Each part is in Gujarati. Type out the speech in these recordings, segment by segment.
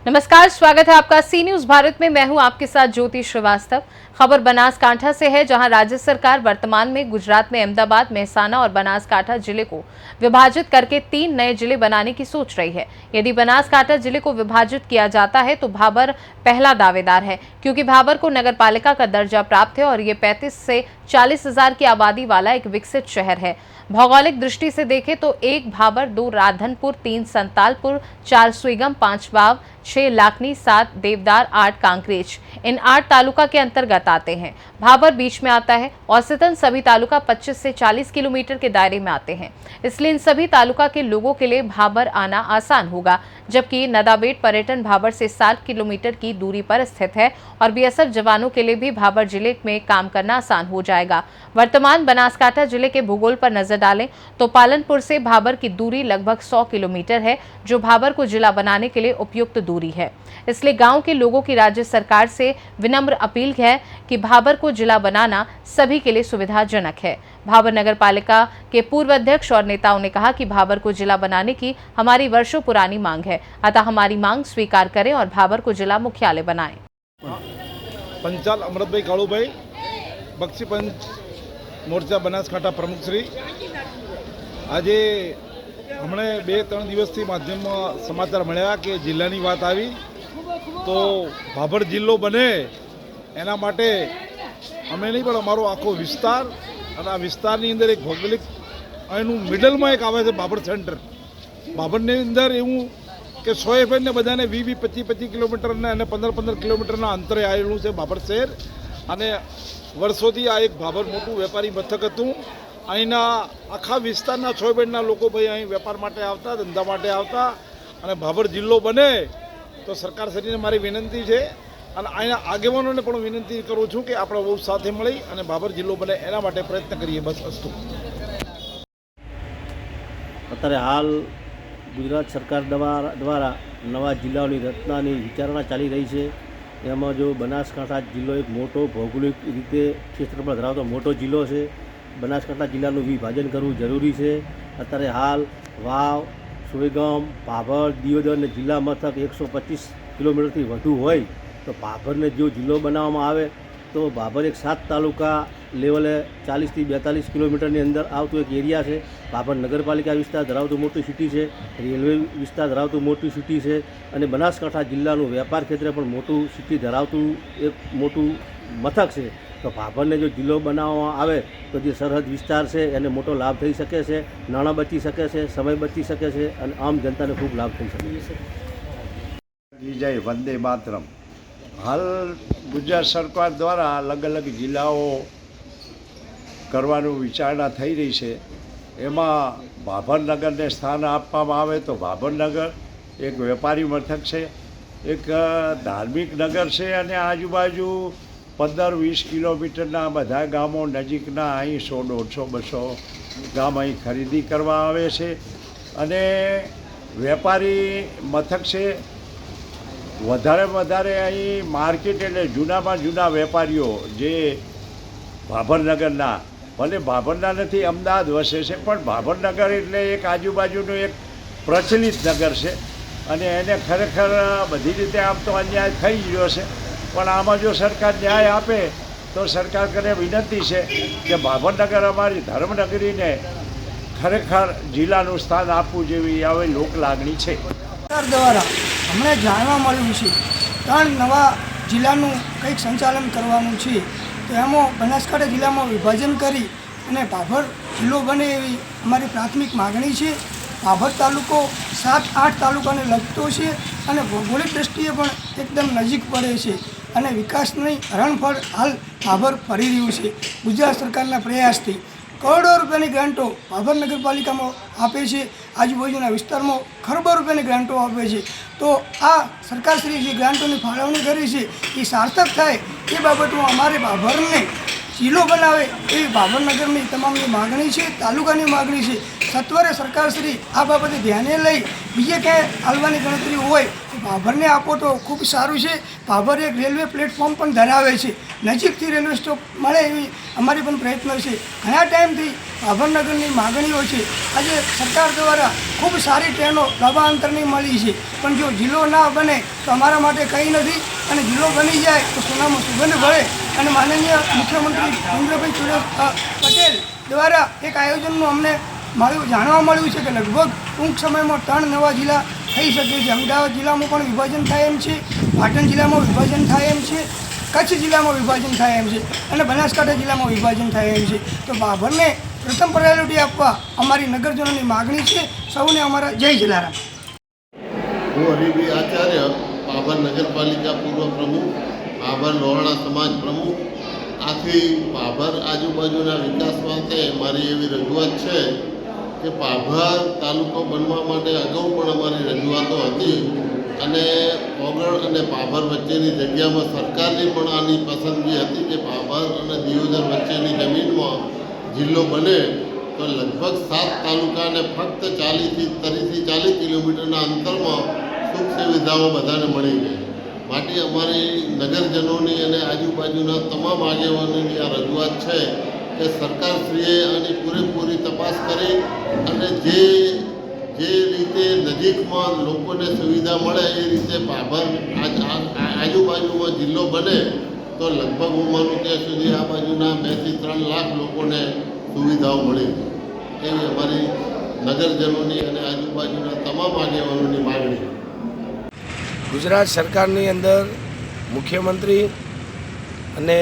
नमस्कार, स्वागत है आपका सी न्यूज भारत में। मैं हूं आपके साथ ज्योति श्रीवास्तव। खबर बनासकांठा से है, जहां राज्य सरकार वर्तमान में गुजरात में अहमदाबाद, मेहसाना और बनासकांठा जिले को विभाजित करके 3 नए जिले बनाने की सोच रही है। यदि बनासकांठा जिले को विभाजित किया जाता है तो भाबर पहला दावेदार है, क्योंकि भाबर को नगर पालिका का दर्जा प्राप्त है और ये 35 से 40 हजार की आबादी वाला एक विकसित शहर है। भौगोलिक दृष्टि से देखें तो 1 भाबर, 2 राधनपुर, 3 संतालपुर, 4 सुईगम, 5 वाव, 6 लाखनी, 7 देवदार, 8 कांकरेज इन 8 तालुका के अंतर्गत आते हैं। भाबर बीच में आता है। औसतन सभी तालुका 25 से 40 किलोमीटर के दायरे में आते हैं, इसलिए इन सभी तालुका के लोगों के लिए भाबर आना आसान होगा। जबकि नदाबेट पर्यटन भाबर से 60 किलोमीटर की दूरी पर स्थित है और बीएसएफ जवानों के लिए भी भाबर जिले में काम करना आसान हो जाएगा। वर्तमान बनासकांठा जिले के भूगोल पर नजर डालें तो पालनपुर से भाबर की दूरी लगभग 100 किलोमीटर है, जो भाबर को जिला बनाने के लिए उपयुक्त दूरी है। इसलिए गांव के लोगों की राज्य सरकार से विनम्र अपील है कि भाबर को जिला बनाना सभी के लिए सुविधाजनक है। भाबर नगर पालिका के पूर्व अध्यक्ष और नेताओं ने कहा कि भाबर को जिला बनाने की हमारी वर्षों पुरानी मांग है, अतः हमारी मांग स्वीकार करें और भाबर को जिला मुख्यालय बनाएं। पंचाल अमृतभाई काळुभाई, बक्षी पंच मोर्चा बनासकांठा प्रमुख श्री। आज हमने 2-3 દિવસથી માધ્યમમાં સમાચાર મળ્યા કે જિલ્લાની વાત આવી, તો ભાભર જિલ્લો બને એના માટે અમે નહીં પણ અમારો આખો વિસ્તાર અને આ વિસ્તારની અંદર એક ભૌગોલિક એનું મિડલમાં એક આવે છે ભાભર સેન્ટર. ભાભરની અંદર એવું કે 100 એફને બધાને 20-25 કિલોમીટરના અને 15 કિલોમીટરના અંતરે આવેલું છે ભાભર શહેર. અને વર્ષોથી આ એક ભાભર મોટું વેપારી મથક હતું. અહીંના આખા વિસ્તારના 100 બેડના લોકો ભાઈ અહીં વેપાર માટે આવતા, ધંધા માટે આવતા. અને ભાભર જિલ્લો બને તો સરકારશ્રીને મારી વિનંતી છે અને અહીંના આગેવાનોને પણ વિનંતી કરું છું કે આપણે બહુ સાથે મળી અને ભાભર જિલ્લો બને એના માટે પ્રયત્ન કરીએ. બસ અસ્તુ. અત્યારે હાલ ગુજરાત સરકાર દ્વારા નવા જિલ્લાઓની રચનાની વિચારણા ચાલી રહી છે. એમાં જો બનાસકાંઠા જિલ્લો એક મોટો ભૌગોલિક રીતે ક્ષેત્રમાં ધરાવતો મોટો જિલ્લો છે. બનાસકાંઠા જિલ્લાનું વિભાજન કરવું જરૂરી છે. અત્યારે હાલ વાવ, સુઈગામ, ભાભર, દિયોદર અને જિલ્લા મથક 125 કિલોમીટરથી વધુ હોય તો ભાભરને જો જિલ્લો બનાવવામાં આવે તો ભાભર એક 7 તાલુકા લેવલે 40થી 42 કિલોમીટરની અંદર આવતું એક એરિયા છે. ભાભર નગરપાલિકા વિસ્તાર ધરાવતું મોટું સિટી છે, રેલવે વિસ્તાર ધરાવતું મોટું સિટી છે અને બનાસકાંઠા જિલ્લાનું વેપાર ક્ષેત્રે પણ મોટું સિટી ધરાવતું એક મોટું મથક છે. તો ભાભરને જો જિલ્લો બનાવવામાં આવે તો જે સરહદ વિસ્તાર છે એને મોટો લાભ થઈ શકે છે, નાણાં બચી શકે છે, સમય બચી શકે છે અને આમ જનતાને ખૂબ લાભ થઈ શકે છે. જય વંદે માતરમ. હાલ ગુજરાત સરકાર દ્વારા અલગ અલગ જિલ્લાઓ કરવાનું વિચારણા થઈ રહી છે. એમાં ભાભરનગરને સ્થાન આપવામાં આવે તો ભાભરનગર એક વેપારી મથક છે, એક ધાર્મિક નગર છે અને આજુબાજુ 15-20 કિલોમીટરના બધા ગામો નજીકના અહીં 100-150-200 ગામ અહીં ખરીદી કરવા આવે છે અને વેપારી મથક છે. વધારે અહીં માર્કેટ એટલે જૂનામાં જૂના વેપારીઓ જે ભાભરનગરના, ભલે ભાભરના નથી, અમદાવાદ વસે છે, પણ ભાભરનગર એટલે એક આજુબાજુનું એક પ્રચલિત નગર છે અને એને ખરેખર બધી રીતે આમ તો અન્યાય થઈ ગયો છે. પણ આમાં જો સરકાર ન્યાય આપે તો સરકાર કરીને વિનંતી છે કે ભાભરનગર અમારી ધર્મનગરીને ખરેખર જિલ્લાનું સ્થાન આપવું જેવી આવી લોક લાગણી છે. સરકાર દ્વારા હમણાં જાણવા મળ્યું છે 3 નવા જિલ્લાનું કંઈક સંચાલન કરવાનું છે. તો એમાં બનાસકાંઠા જિલ્લામાં વિભાજન કરી અને ભાભર જિલ્લો બને એવી અમારી પ્રાથમિક માગણી છે. ભાભર તાલુકો 7-8 તાલુકાને લગતો છે અને ભૌગોલિક દ્રષ્ટિએ પણ એકદમ નજીક પડે છે અને વિકાસની હરણફળ હાલ ભાભર ફરી રહ્યું છે. ગુજરાત સરકારના પ્રયાસથી કરોડો રૂપિયાની ગ્રાન્ટો ભાભર નગરપાલિકામાં આપે છે, આજુબાજુના વિસ્તારમાં ખરબો રૂપિયાની ગ્રાન્ટો આપે છે. તો આ સરકારશ્રી જે ગ્રાન્ટોની ફાળવણી કરી છે એ સાર્થક થાય એ બાબતમાં અમારે ભાભરને જિલ્લો બનાવે એવી ભાવનગરની તમામની માગણી છે, તાલુકાની માગણી છે. સત્વરે સરકારશ્રી આ બાબતે ધ્યાને લઈ બીજે ક્યાંય હાલવાની ગણતરી હોય તો ભાભરને આપો તો ખૂબ સારું છે. ભાભર એક રેલવે પ્લેટફોર્મ પણ ધરાવે છે, નજીકથી રેલવે સ્ટોપ મળે એવી અમારી પણ પ્રયત્ન છે. ઘણા ટાઈમથી ભાભરનગરની માગણીઓ છે. આજે સરકાર દ્વારા ખૂબ સારી ટ્રેનો લાંબા અંતરની મળી છે, પણ જો જિલ્લો ના બને તો અમારા માટે કંઈ નથી, અને જિલ્લો બની જાય તો સોનામાં સુગંધ ભળે. અને માનનીય મુખ્યમંત્રી ભૂપેન્દ્રભાઈ પટેલ દ્વારા એક આયોજનનું અમને જાણવા મળ્યું છે કે લગભગ ટૂંક સમયમાં 3 નવા જિલ્લા થઈ શકે છે. અમદાવાદ જિલ્લામાં પણ વિભાજન થાય એમ છે, પાટણ જિલ્લામાં વિભાજન થાય એમ છે, કચ્છ જિલ્લામાં વિભાજન થાય એમ છે, અને બનાસકાંઠા જિલ્લામાં વિભાજન થાય એમ છે. તો ભાભરને પ્રથમ પ્રાયોરિટી આપવા અમારી નગરજનોની માગણી છે. સૌને અમારા જય જલારામ. હું હરિભાઈ આચાર્ય, ભાભર નગરપાલિકા પૂર્વ પ્રમુખ, ભાભર લોહાણા સમાજ પ્રમુખ. આથી ભાભર આજુબાજુના વિકાસ માટે મારી એવી રજૂઆત છે કે ભાભર તાલુકો બનવા માટે અગાઉ પણ અમારી રજૂઆતો હતી, અને ઓગળ અને ભાભર વચ્ચેની જગ્યામાં સરકારની પણ આની પસંદગી હતી કે ભાભર અને દિયોદર વચ્ચેની જમીનમાં જિલ્લો બને તો લગભગ 7 તાલુકાને ફક્ત 30 કિલોમીટરના અંતરમાં સુખ સુવિધાઓ બધાને મળી ગઈ. માટે અમારી નગરજનોની અને આજુબાજુના તમામ આગેવાનોની આ રજૂઆત છે કે સરકારશ્રીએ આની પૂરેપૂરી તપાસ કરી અને જે રીતે નજીકમાં લોકોને સુવિધા મળે એ રીતે ભાભર આજુબાજુમાં જિલ્લો બને તો લગભગ હું માનું ત્યાં સુધી આ બાજુના 2 થી 3 લાખ લોકોને સુવિધાઓ મળી એવી અમારી નગરજનોની અને આજુબાજુના તમામ આગેવાનોની માગણી. ગુજરાત સરકારની અંદર મુખ્યમંત્રી અને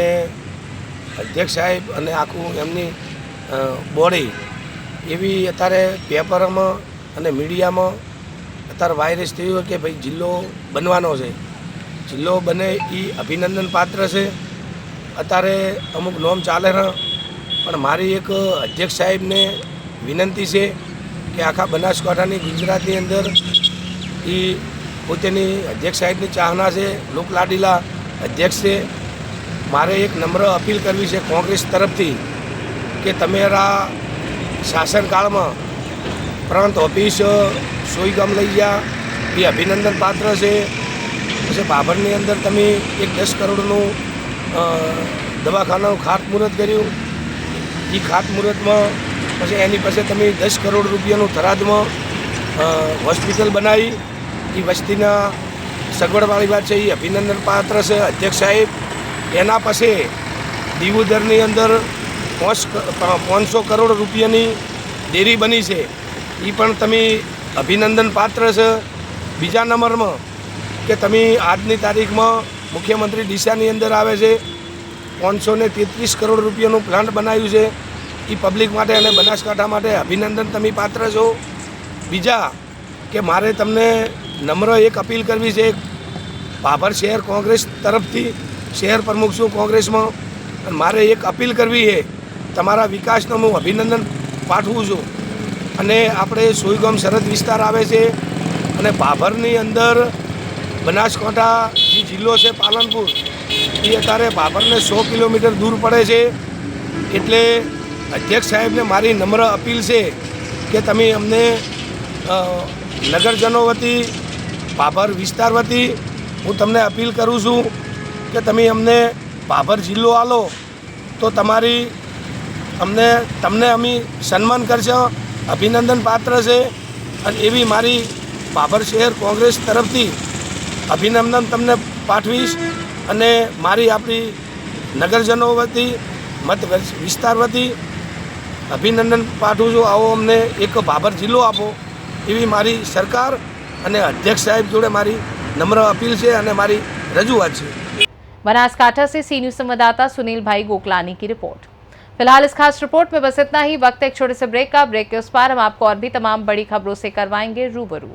અધ્યક્ષ સાહેબ અને આખું એમની બોડી એવી અત્યારે પેપરમાં અને મીડિયામાં અત્યારે વાયરસ થયું હોય કે ભાઈ જિલ્લો બનવાનો છે. જિલ્લો બને એ અભિનંદન પાત્ર છે. અત્યારે અમુક નોમ ચાલે છે, પણ મારી એક અધ્યક્ષ સાહેબને વિનંતી છે કે આખા બનાસકાંઠાની ગુજરાતની અંદર એ પોતેની અધ્યક્ષ સાહેબની ચાહના છે, લોકલાડીલા અધ્યક્ષ છે. મારે એક નમ્ર અપીલ કરવી છે કોંગ્રેસ તરફથી કે તમારા શાસનકાળમાં પ્રાંત ઓફિસ સોયગામ લઈ ગયા એ અભિનંદન પાત્ર છે. પછી ભાભરની અંદર તમે એક 10 કરોડનું દવાખાનાનું ખાતમુહૂર્ત કર્યું. એ ખાતમુહૂર્તમાં પછી એની પાસે તમે 10 કરોડ રૂપિયાનું થરાદમાં હોસ્પિટલ બનાવી. એ વસ્તીના સગવડવાળી વાત છે, એ અભિનંદન પાત્ર છે અધ્યક્ષ સાહેબ. એના પછી દિયોદરની અંદર 500 કરોડ રૂપિયાની ડેરી બની છે, એ પણ તમે અભિનંદન પાત્ર છે. બીજા નંબરમાં કે તમે આજની તારીખમાં મુખ્યમંત્રી ડીસાની અંદર આવે છે 533 કરોડ રૂપિયાનું પ્લાન્ટ બનાવ્યું છે. એ પબ્લિક માટે અને બનાસકાંઠા માટે અભિનંદન તમે પાત્ર છો. બીજા કે મારે તમને નમ્ર એક અપીલ કરવી છે. ભાભર શહેર કોંગ્રેસ તરફથી શહેર પ્રમુખ છું કોંગ્રેસમાં, અને મારે એક અપીલ કરવી છે. તમારા વિકાસનો હું અભિનંદન પાઠવું છું. અને આપણે સોયગામ સરહદ વિસ્તાર આવે છે, અને ભાભરની અંદર બનાસકાંઠા જે જિલ્લો છે પાલનપુર એ અત્યારે ભાભરને 100 કિલોમીટર દૂર પડે છે. એટલે અધ્યક્ષ સાહેબને મારી નમ્ર અપીલ છે કે તમે અમને નગરજનો વતી ભાભર વિસ્તાર વતી હું તમને અપીલ કરું છું કે તમે અમને ભાભર જિલ્લો આલો તો તમને અમે સન્માન કરશો, અભિનંદન પાત્ર છે. અને એવી મારી ભાભર શહેર કોંગ્રેસ તરફથી અભિનંદન તમને પાઠવીશ. અને મારી આપણી નગરજનો વતી મત વિસ્તાર વતી અભિનંદન પાઠવું છું. આવો અમને એક ભાભર જિલ્લો આપો એવી મારી સરકાર અને અધ્યક્ષ સાહેબ જોડે મારી नम्र अपील से અને મારી રજૂઆત છે। बनासकांठा से सी न्यूज संवाददाता सुनील भाई गोकलानी की रिपोर्ट। फिलहाल इस खास रिपोर्ट में बस इतना ही। वक्त एक छोटे से ब्रेक का। ब्रेक के उस पार हम आपको और भी तमाम बड़ी खबरों से करवाएंगे रूबरू।